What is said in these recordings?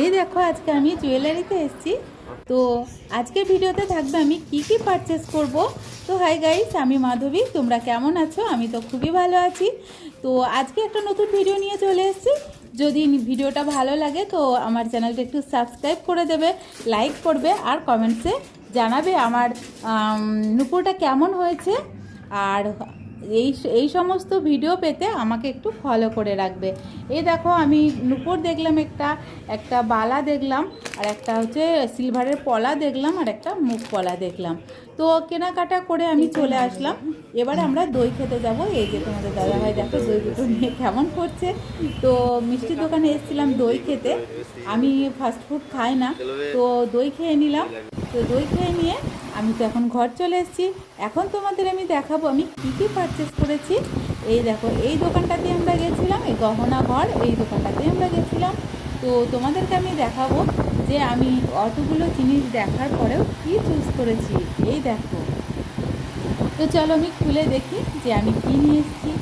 এই দেখো আজকে আমি জুয়েলারিতে এসেছি। তো আজকের ভিডিওতে থাকবে আমি কি কি পারচেস করব। তো হাই গাইস, আমি মাধবী, তোমরা কেমন আছো? আমি তো খুবই ভালো আছি। তো আজকে একটা নতুন ভিডিও নিয়ে চলে এসেছি। যদি ভিডিওটা ভালো লাগে তো আমার চ্যানেলটা একটু সাবস্ক্রাইব করে দেবে, লাইক করবে আর কমেন্টসে জানাবে আমার নুপুরটা কেমন হয়েছে। আর এই এই সমস্ত ভিডিও পেতে আমাকে একটু ফলো করে রাখবে। এই দেখো আমি নুপুর দেখলাম, একটা বালা দেখলাম, আর একটা হচ্ছে সিলভারের পলা দেখলাম, আর একটা মুখ পলা দেখলাম। তো কেনাকাটা করে আমি চলে আসলাম। এবারে আমরা দই খেতে যাব। এই যে তোমাদের দাদাভাই দেখো দই দুটো নিয়ে কেমন করছে। তো মিষ্টির দোকানে এসেছিলাম দই খেতে। আমি ফাস্টফুড খাই না, তো দই খেয়ে নিলাম। তো দই খেয়ে নিয়ে আমি তো এখন ঘর চলে এসেছি। এখন তোমাদের আমি দেখাবো আমি কী কী পারচেস করেছি। এই দেখো এই দোকানটাতে আমরা গেছিলাম, এই গহনা ঘর, এই দোকানটাতে আমরা গেছিলাম। তো তোমাদেরকে আমি দেখাবো যে আমি অতগুলো জিনিস দেখার পরেও কী চুজ করেছি। এই দেখো, তো চলো আমি খুলে দেখি যে আমি কী নিয়ে এসেছি।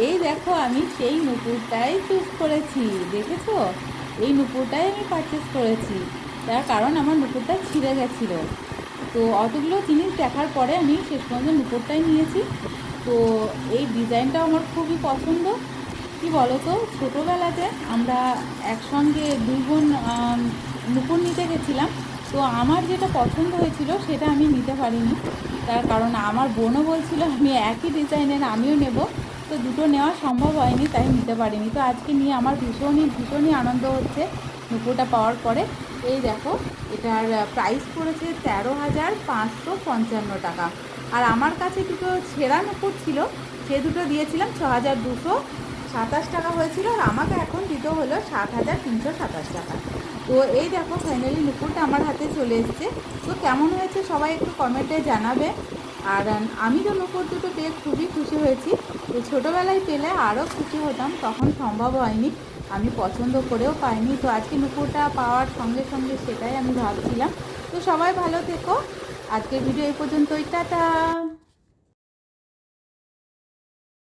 এই দেখো আমি সেই নুপুরটাই চুজ করেছি। দেখেছো, এই নুপুরটাই আমি পারচেস করেছি। তার কারণ আমার নুপুরটা ছিঁড়ে গেছিলো। তো অতগুলো জিনিস দেখার পরে আমি শেষ পর্যন্ত নুপুরটাই নিয়েছি। তো এই ডিজাইনটাও আমার খুবই পছন্দ। কি বলো তো, ছোটোবেলাতে আমরা একসঙ্গে দুই বোন নুপুর নিতে গেছিলাম। তো আমার যেটা পছন্দ হয়েছিল সেটা আমি নিতে পারিনি। তার কারণ আমার বোনও বলছিল আমি একই ডিজাইনের আমিও নেব। তো দুটো নেওয়া সম্ভব হয়নি, তাই নিতে পারিনি। তো আজকে নিয়ে আমার ভীষণই আনন্দ হচ্ছে নুপুরটা পাওয়ার পরে। এই দেখো, এটার প্রাইস পড়েছে 13,555 টাকা। আর আমার কাছে দুটো ছেঁড়া নুপুর ছিল, সে দুটো দিয়েছিলাম 6,227 টাকা হয়েছিল। আর আমাকে এখন দিতে হলো 7,327 টাকা। তো এই দেখো ফাইনালি নুপুরটা আমার হাতে চলে এসছে। তো কেমন হয়েছে সবাই একটু কমেন্টে জানাবে। আর আমি তো নুপুর দুটো পেয়ে খুবই খুশি হয়েছি। তো ছোটোবেলায় পেলে আরও খুশি হতাম, তখন সম্ভব হয়নি, আমি পছন্দ করেও পাইনি। তো আজকে নুপুরটা পাওয়ার সঙ্গে সঙ্গে সেটাই আমি ভাবছিলাম। তো সবাই ভালো থেকো। আজকের ভিডিও এই পর্যন্তই, টাটা।